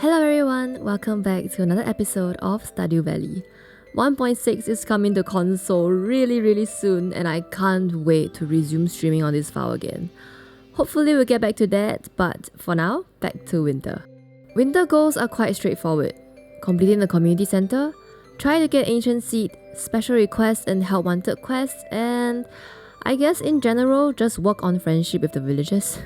Hello everyone, welcome back to another episode of Stardew Valley. 1.6 is coming to console really soon and I can't wait to resume streaming on this file again. Hopefully we'll get back to that, but for now, back to winter. Winter goals are quite straightforward. Completing the community center, try to get ancient seed, special requests and help wanted quests, and I guess in general, just work on friendship with the villagers.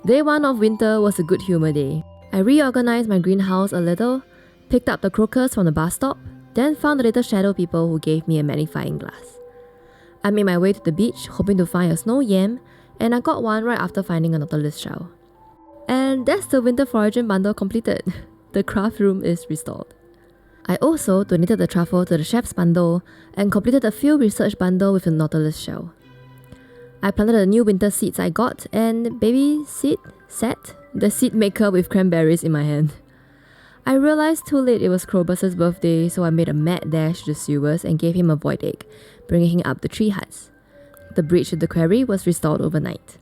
Day 1 of winter was a good humor day. I reorganized my greenhouse a little, picked up the crocus from the bus stop, then found the little shadow people who gave me a magnifying glass. I made my way to the beach, hoping to find a snow yam, and I got one right after finding a nautilus shell. And that's the winter foraging bundle completed. The craft room is restored. I also donated the truffle to the chef's bundle and completed a field research bundle with a nautilus shell. I planted the new winter seeds I got and baby seed set, the seed maker with cranberries in my hand. I realized too late it was Krobus's birthday, so I made a mad dash to the sewers and gave him a void egg, bringing him up the tree huts. The bridge to the quarry was restored overnight.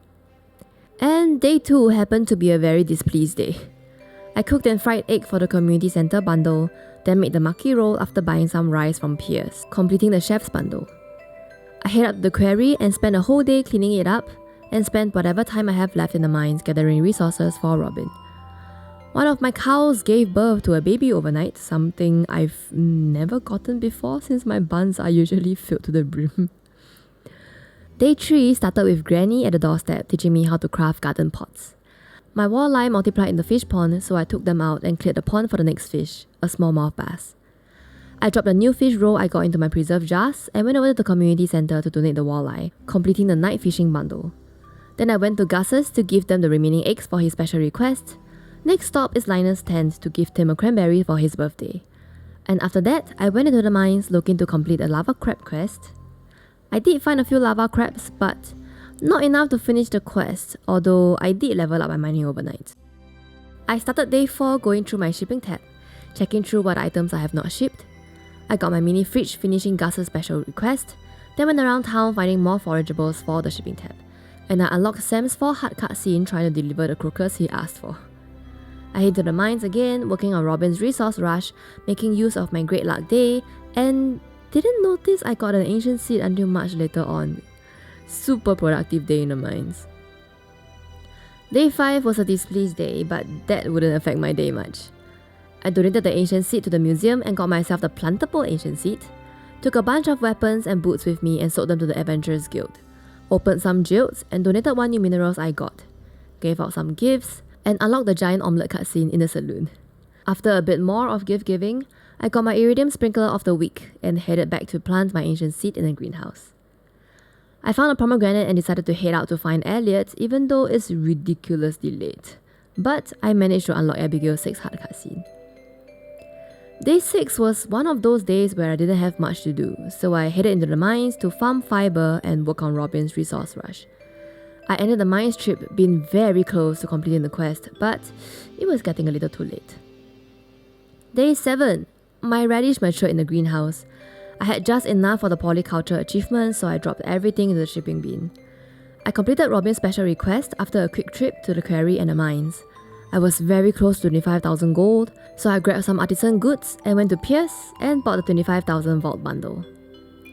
And day 2 happened to be a very displeased day. I cooked and fried egg for the community center bundle, then made the maki roll after buying some rice from Pierce, completing the chef's bundle. I head up to the quarry and spent a whole day cleaning it up, and spent whatever time I have left in the mines gathering resources for Robin. One of my cows gave birth to a baby overnight, something I've never gotten before since my buns are usually filled to the brim. Day 3 started with Granny at the doorstep teaching me how to craft garden pots. My walleye multiplied in the fish pond, so I took them out and cleared the pond for the next fish, a smallmouth bass. I dropped a new fish roll I got into my preserve jars and went over to the community center to donate the walleye, completing the night fishing bundle. Then I went to Gus's to give them the remaining eggs for his special request. Next stop is Linus' tent to gift him a cranberry for his birthday. And after that, I went into the mines looking to complete a lava crab quest. I did find a few lava crabs, but not enough to finish the quest, although I did level up my mining overnight. I started day 4 going through my shipping tab, checking through what items I have not shipped. I got my mini fridge finishing Gus's special request, then went around town finding more forageables for the shipping tab. And I unlocked Sam's 4 hard cutscene trying to deliver the crocus he asked for. I hit to the mines again, working on Robin's resource rush, making use of my great luck day, and didn't notice I got an ancient seed until much later on. Super productive day in the mines. Day 5 was a displeased day, but that wouldn't affect my day much. I donated the ancient seed to the museum and got myself the plantable ancient seed, took a bunch of weapons and boots with me and sold them to the Adventurers Guild, opened some geodes and donated 1 new minerals I got, gave out some gifts, and unlocked the giant omelette cutscene in the saloon. After a bit more of gift giving, I got my iridium sprinkler of the week and headed back to plant my ancient seed in the greenhouse. I found a pomegranate and decided to head out to find Elliot, even though it's ridiculously late. But I managed to unlock Abigail's 6 hard cutscene. Day 6 was one of those days where I didn't have much to do, so I headed into the mines to farm fiber and work on Robin's resource rush. I ended the mines trip being very close to completing the quest, but it was getting a little too late. Day 7. My radish matured in the greenhouse. I had just enough for the polyculture achievement, so I dropped everything into the shipping bin. I completed Robin's special request after a quick trip to the quarry and the mines. I was very close to 25,000 gold, so I grabbed some artisan goods and went to Pierce and bought the 25,000 vault bundle.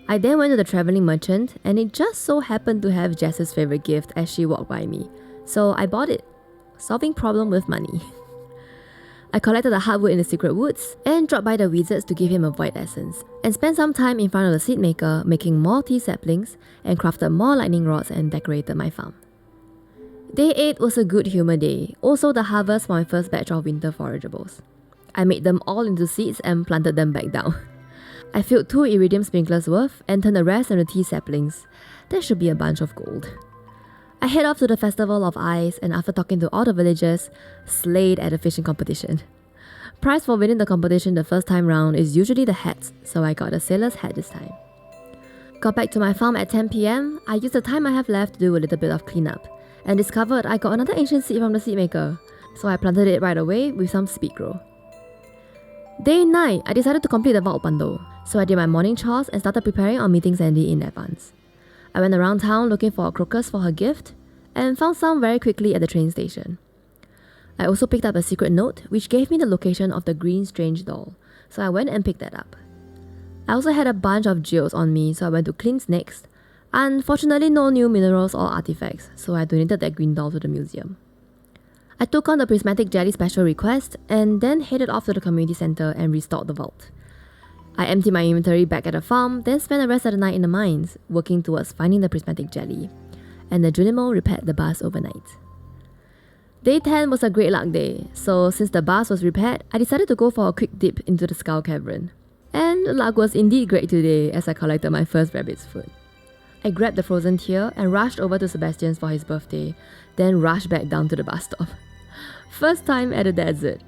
I then went to the travelling merchant and it just so happened to have Jess's favourite gift as she walked by me, so I bought it, solving problem with money. I collected the hardwood in the secret woods and dropped by the wizards to give him a void essence, and spent some time in front of the seed maker making more tea saplings and crafted more lightning rods and decorated my farm. Day 8 was a good humor day, also the harvest for my first batch of winter forageables. I made them all into seeds and planted them back down. I filled 2 iridium sprinklers worth and turned the rest into tea saplings. That should be a bunch of gold. I head off to the Festival of Ice and after talking to all the villagers, slayed at a fishing competition. Prize for winning the competition the first time round is usually the hats, so I got a sailor's hat this time. Got back to my farm at 10 PM, I used the time I have left to do a little bit of cleanup, and discovered I got another ancient seed from the seed maker, so I planted it right away with some speed grow. Day 9, I decided to complete the vault bundle, so I did my morning chores and started preparing on meeting Sandy in advance. I went around town looking for a crocus for her gift, and found some very quickly at the train station. I also picked up a secret note which gave me the location of the green strange doll, so I went and picked that up. I also had a bunch of geodes on me, so I went to cleanse next. Unfortunately, no new minerals or artifacts, so I donated that green doll to the museum. I took on the prismatic jelly special request and then headed off to the community center and restocked the vault. I emptied my inventory back at the farm, then spent the rest of the night in the mines, working towards finding the prismatic jelly, and the Junimo repaired the bus overnight. Day 10 was a great luck day, so since the bus was repaired, I decided to go for a quick dip into the Skull Cavern. And the luck was indeed great today as I collected my first rabbit's foot. I grabbed the frozen tear and rushed over to Sebastian's for his birthday, then rushed back down to the bus stop. First time at the desert.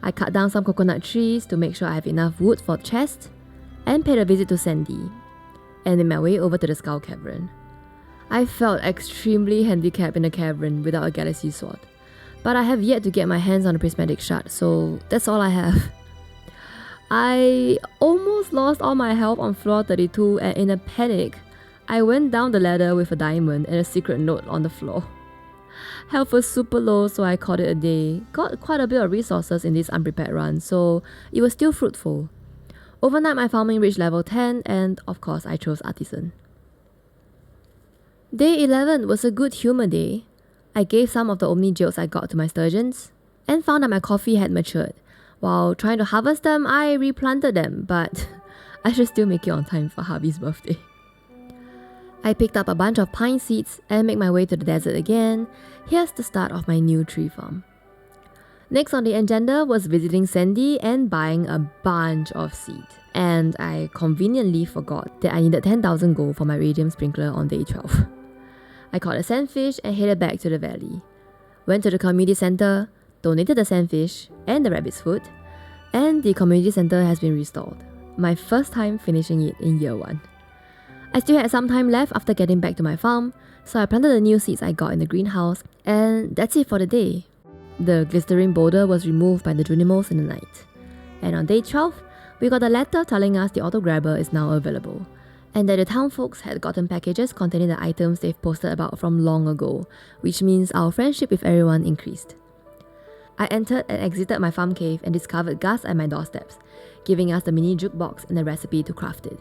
I cut down some coconut trees to make sure I have enough wood for the chest, and paid a visit to Sandy, and made my way over to the Skull Cavern. I felt extremely handicapped in the cavern without a galaxy sword, but I have yet to get my hands on the prismatic shard, so that's all I have. I almost lost all my health on floor 32, and in a panic, I went down the ladder with a diamond and a secret note on the floor. Health was super low, so I called it a day. Got quite a bit of resources in this unprepared run, so it was still fruitful. Overnight my farming reached level 10, and of course I chose Artisan. Day 11 was a good humor day. I gave some of the Omni geodes I got to my sturgeons, and found that my coffee had matured. While trying to harvest them, I replanted them, but I should still make it on time for hubby's birthday. I picked up a bunch of pine seeds and made my way to the desert again. Here's the start of my new tree farm. Next on the agenda was visiting Sandy and buying a bunch of seed. And I conveniently forgot that I needed 10,000 gold for my radium sprinkler on day 12. I caught a sandfish and headed back to the valley. Went to the community center, donated the sandfish and the rabbit's foot, and the community center has been restored. My first time finishing it in year 1. I still had some time left after getting back to my farm, so I planted the new seeds I got in the greenhouse, and that's it for the day. The glistering boulder was removed by the Junimos in the night. And on day 12, we got a letter telling us the auto grabber is now available, and that the town folks had gotten packages containing the items they've posted about from long ago, which means our friendship with everyone increased. I entered and exited my farm cave and discovered Gus at my doorsteps, giving us the mini jukebox and the recipe to craft it.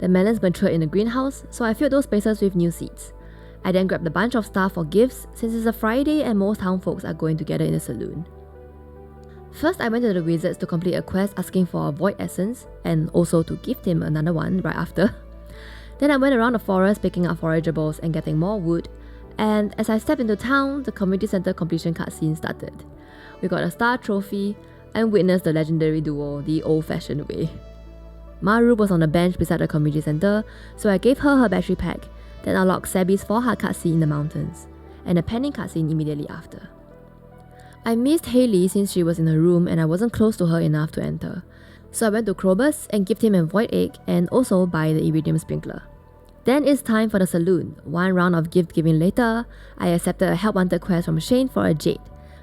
The melons matured in the greenhouse, so I filled those spaces with new seeds. I then grabbed a bunch of stuff for gifts since it's a Friday and most town folks are going together in the saloon. First, I went to the wizards to complete a quest asking for a void essence and also to gift him another one right after. Then I went around the forest picking up forageables and getting more wood, and as I stepped into town, the community center completion cutscene started. We got a star trophy and witnessed the legendary duel the old-fashioned way. Maru was on a bench beside the community center, so I gave her battery pack, then unlocked Sabby's 4-heart cutscene in the mountains, and a penning cutscene immediately after. I missed Hayley since she was in her room and I wasn't close to her enough to enter, so I went to Krobus and gifted him a void egg and also buy the iridium sprinkler. Then it's time for the saloon. One round of gift giving later, I accepted a help wanted quest from Shane for a jade,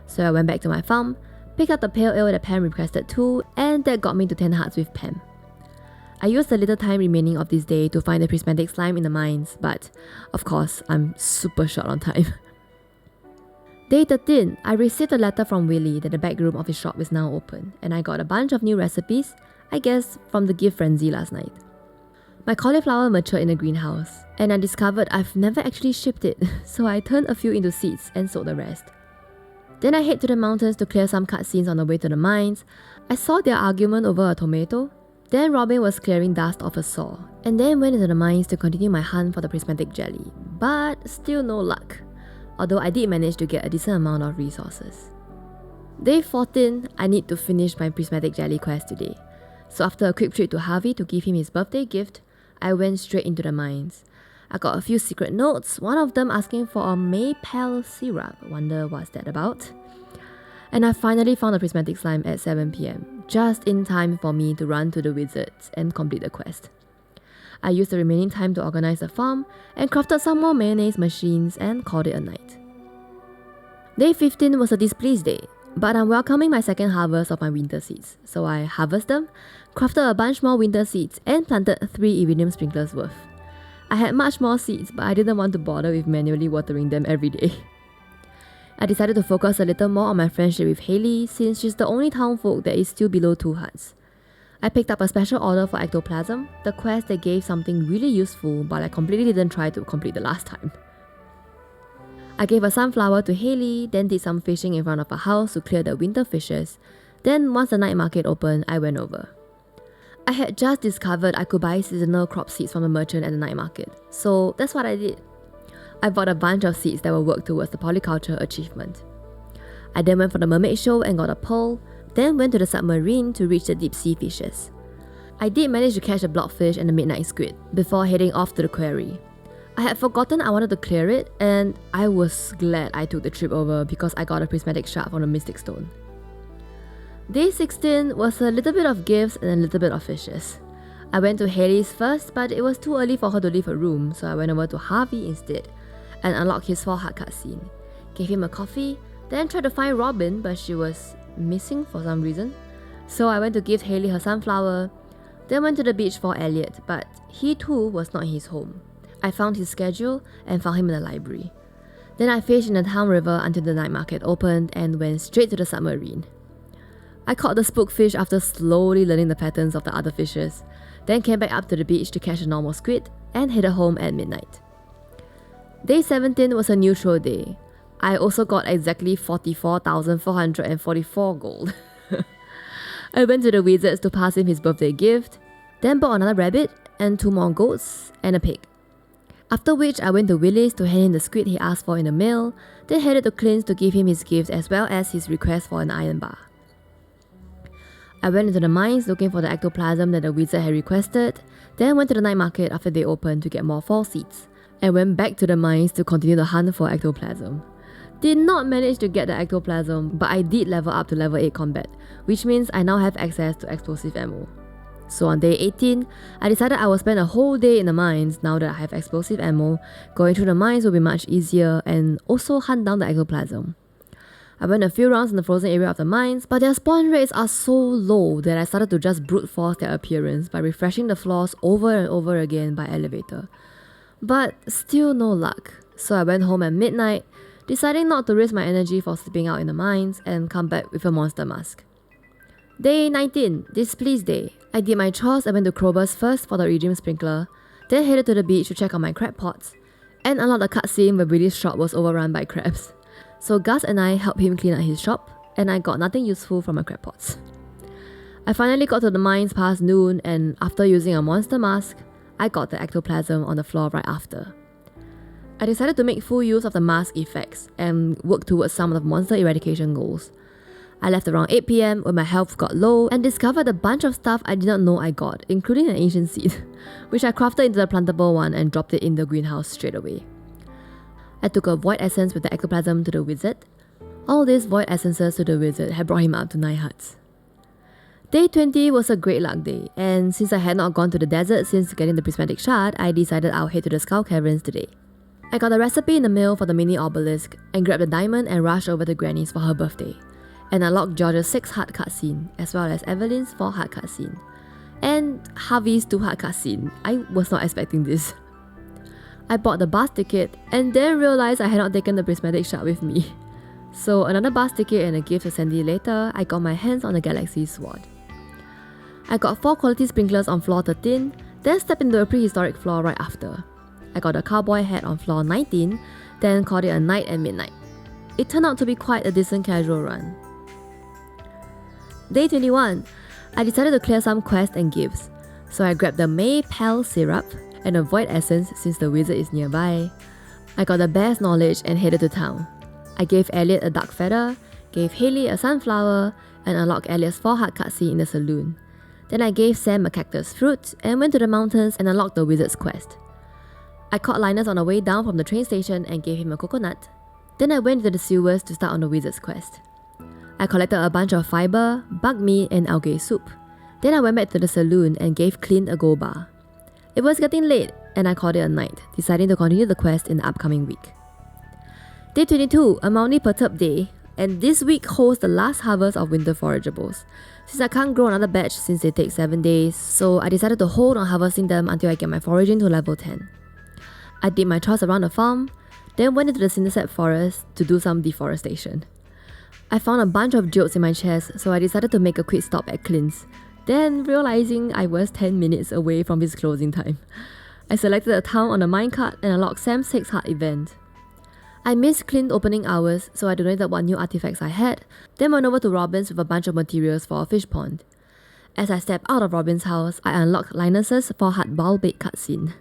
so I went back to my farm, picked up the pale ale that Pam requested too, and that got me to 10 hearts with Pam. I used the little time remaining of this day to find the prismatic slime in the mines, but of course, I'm super short on time. Day 13, I received a letter from Willie that the back room of his shop is now open, and I got a bunch of new recipes, I guess from the gift frenzy last night. My cauliflower matured in the greenhouse, and I discovered I've never actually shipped it, so I turned a few into seeds and sold the rest. Then I head to the mountains to clear some cutscenes on the way to the mines. I saw their argument over a tomato. Then Robin was clearing dust off a saw, and then went into the mines to continue my hunt for the prismatic jelly, but still no luck, although I did manage to get a decent amount of resources. Day 14, I need to finish my prismatic jelly quest today, so after a quick trip to Harvey to give him his birthday gift, I went straight into the mines. I got a few secret notes, one of them asking for a maple syrup, wonder what's that about? And I finally found the prismatic slime at 7 PM, just in time for me to run to the wizards and complete the quest. I used the remaining time to organize the farm and crafted some more mayonnaise machines and called it a night. Day 15 was a displeased day, but I'm welcoming my second harvest of my winter seeds, so I harvested them, crafted a bunch more winter seeds and planted 3 iridium sprinklers worth. I had much more seeds, but I didn't want to bother with manually watering them every day. I decided to focus a little more on my friendship with Hayley since she's the only townfolk that is still below 2 hearts. I picked up a special order for ectoplasm, the quest that gave something really useful but I completely didn't try to complete the last time. I gave a sunflower to Hayley, then did some fishing in front of her house to clear the winter fishes. Then once the night market opened, I went over. I had just discovered I could buy seasonal crop seeds from the merchant at the night market, so that's what I did. I bought a bunch of seeds that will work towards the polyculture achievement. I then went for the mermaid show and got a pearl, then went to the submarine to reach the deep sea fishes. I did manage to catch a blockfish and a midnight squid before heading off to the quarry. I had forgotten I wanted to clear it, and I was glad I took the trip over because I got a prismatic shard from the mystic stone. Day 16 was a little bit of gifts and a little bit of fishes. I went to Hayley's first, but it was too early for her to leave her room, so I went over to Harvey instead and unlocked his 4-heart cutscene. Gave him a coffee, then tried to find Robin, but she was missing for some reason. So I went to give Hayley her sunflower, then went to the beach for Elliot, but he too was not in his home. I found his schedule and found him in the library. Then I fished in the town river until the night market opened and went straight to the submarine. I caught the spookfish after slowly learning the patterns of the other fishes, then came back up to the beach to catch a normal squid and headed home at midnight. Day 17 was a neutral day. I also got exactly 44,444 gold. I went to the wizards to pass him his birthday gift, then bought another rabbit and 2 more goats and a pig. After which I went to Willis to hand him the squid he asked for in the mail, then headed to Clint's to give him his gift as well as his request for an iron bar. I went into the mines looking for the ectoplasm that the wizard had requested, then went to the night market after they opened to get more fall seeds, and went back to the mines to continue the hunt for ectoplasm. Did not manage to get the ectoplasm, but I did level up to level 8 combat, which means I now have access to explosive ammo. So on day 18, I decided I would spend a whole day in the mines now that I have explosive ammo. Going through the mines will be much easier and also hunt down the ectoplasm. I went a few rounds in the frozen area of the mines, but their spawn rates are so low that I started to just brute force their appearance by refreshing the floors over and over again by elevator. But still no luck, so I went home at midnight, deciding not to risk my energy for sleeping out in the mines and come back with a monster mask. Day 19, Displeased Day. I did my chores and went to Krober's first for the Redeem Sprinkler, then headed to the beach to check on my crab pots, and unlocked the cutscene where Billy's shop was overrun by crabs. So Gus and I helped him clean up his shop, and I got nothing useful from my crab pots. I finally got to the mines past noon, and after using a monster mask, I got the ectoplasm on the floor right after. I decided to make full use of the mask effects and work towards some of the monster eradication goals. I left around 8 PM when my health got low and discovered a bunch of stuff I did not know I got, including an ancient seed, which I crafted into the plantable one and dropped it in the greenhouse straight away. I took a void essence with the ectoplasm to the wizard. All these void essences to the wizard had brought him up to 9 hearts. Day 20 was a great luck day, and since I had not gone to the desert since getting the prismatic shard, I decided I'll head to the Skull Caverns today. I got a recipe in the mail for the mini obelisk and grabbed the diamond and rushed over to Granny's for her birthday, and unlocked George's 6-heart cutscene as well as Evelyn's 4-heart cutscene, and Harvey's 2-heart cutscene. I was not expecting this. I bought the bus ticket and then realized I had not taken the prismatic shard with me. So another bus ticket and a gift to Sandy later, I got my hands on the Galaxy Sword. I got 4 quality sprinklers on floor 13, then stepped into a prehistoric floor right after. I got a cowboy hat on floor 19, then called it a night at midnight. It turned out to be quite a decent casual run. Day 21, I decided to clear some quests and gifts, so I grabbed the Maypal syrup and a void essence since the wizard is nearby. I got the bear's knowledge and headed to town. I gave Elliot a dark feather, gave Hayley a sunflower, and unlocked Elliot's 4-heart cutscene in the saloon. Then I gave Sam a cactus fruit and went to the mountains and unlocked the wizard's quest. I caught Linus on the way down from the train station and gave him a coconut. Then I went to the sewers to start on the wizard's quest. I collected a bunch of fiber, bug meat, and algae soup. Then I went back to the saloon and gave Clint a gold bar. It was getting late, and I called it a night, deciding to continue the quest in the upcoming week. Day 22, a mildly perturbed day, and this week holds the last harvest of winter forageables. Since I can't grow another batch since they take 7 days, so I decided to hold on harvesting them until I get my foraging to level 10. I did my chores around the farm, then went into the Cindersap forest to do some deforestation. I found a bunch of geodes in my chest, so I decided to make a quick stop at Clint's, then realizing I was 10 minutes away from his closing time. I selected a town on the minecart and unlocked Sam's 6 Heart event. I missed Clint opening hours, so I donated what new artifacts I had, then went over to Robin's with a bunch of materials for a fish pond. As I stepped out of Robin's house, I unlocked Linus's 4 Heart Ball Bait cutscene.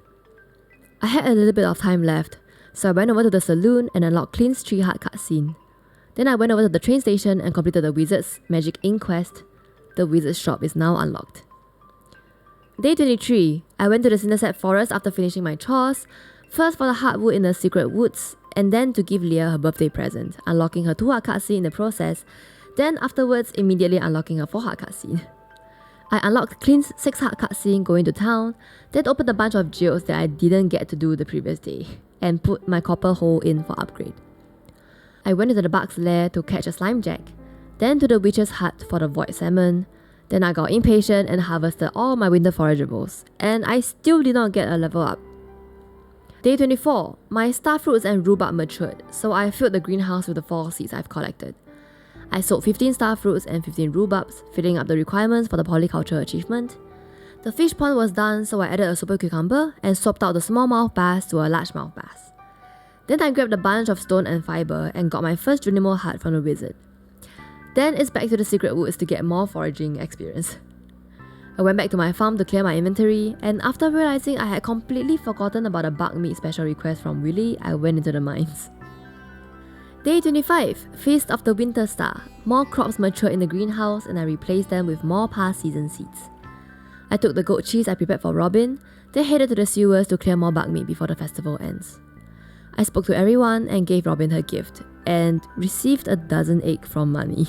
I had a little bit of time left, so I went over to the saloon and unlocked Clint's 3 Heart cutscene. Then I went over to the train station and completed the Wizard's Magic Ink quest. The Wizard's shop is now unlocked. Day 23, I went to the Cindersap forest after finishing my chores, first for the hardwood in the secret woods, and then to give Leah her birthday present, unlocking her 2 Heart cutscene in the process, then afterwards immediately unlocking her 4 Heart cutscene. I unlocked Clint's 6 Heart cutscene going to town, then opened a bunch of geodes that I didn't get to do the previous day, and put my copper hole in for upgrade. I went into the bug's lair to catch a slime jack, then to the witch's hut for the void salmon, then I got impatient and harvested all my winter forageables, and I still did not get a level up. Day 24, my starfruits and rhubarb matured, so I filled the greenhouse with the fall seeds I've collected. I sold 15 starfruits and 15 rhubarbs, filling up the requirements for the polyculture achievement. The fish pond was done, so I added a super cucumber and swapped out the smallmouth bass to a largemouth bass. Then I grabbed a bunch of stone and fiber and got my first Junimo heart from the wizard. Then it's back to the secret woods to get more foraging experience. I went back to my farm to clear my inventory, and after realizing I had completely forgotten about a bug meat special request from Willy, I went into the mines. Day 25, Feast of the Winter Star. More crops matured in the greenhouse and I replaced them with more past season seeds. I took the goat cheese I prepared for Robin, then headed to the sewers to clear more bug meat before the festival ends. I spoke to everyone and gave Robin her gift, and received a dozen eggs from Money.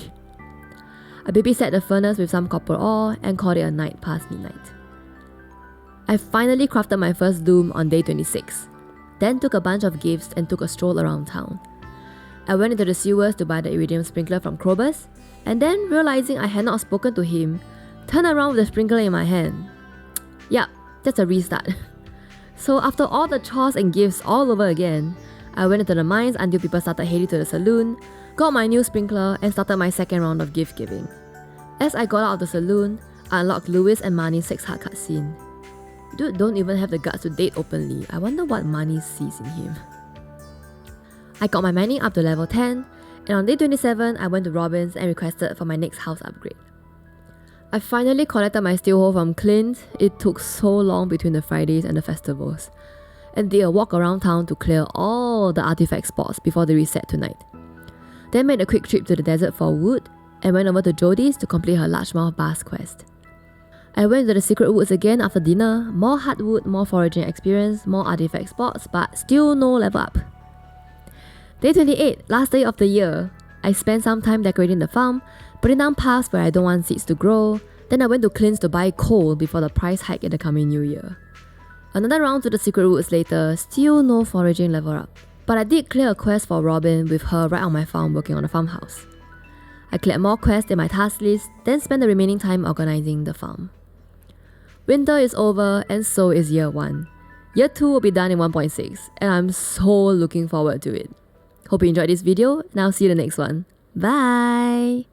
I babysat the furnace with some copper ore and called it a night past midnight. I finally crafted my first doom on day 26, then took a bunch of gifts and took a stroll around town. I went into the sewers to buy the iridium sprinkler from Krobus, and then realizing I had not spoken to him, turned around with the sprinkler in my hand. Yup, that's a restart. So after all the chores and gifts all over again, I went into the mines until people started heading to the saloon, got my new sprinkler, and started my second round of gift giving. As I got out of the saloon, I unlocked Louis and Mani's 6 Heart cutscene. Dude don't even have the guts to date openly. I wonder what Mani sees in him. I got my mining up to level 10, and on day 27, I went to Robin's and requested for my next house upgrade. I finally collected my steel hoe from Clint. It took so long between the Fridays and the festivals, and did a walk around town to clear all the artifact spots before the reset tonight. Then made a quick trip to the desert for wood, and went over to Jodie's to complete her largemouth bass quest. I went to the secret woods again after dinner, more hardwood, more foraging experience, more artifact spots, but still no level up. Day 28, last day of the year. I spent some time decorating the farm, putting down paths where I don't want seeds to grow. Then I went to Clint's to buy coal before the price hike in the coming new year. Another round to the secret woods later, still no foraging level up. But I did clear a quest for Robin with her right on my farm working on the farmhouse. I cleared more quests in my task list, then spent the remaining time organizing the farm. Winter is over and so is Year 1. Year 2 will be done in 1.6 and I'm so looking forward to it. Hope you enjoyed this video and I'll see you in the next one. Bye!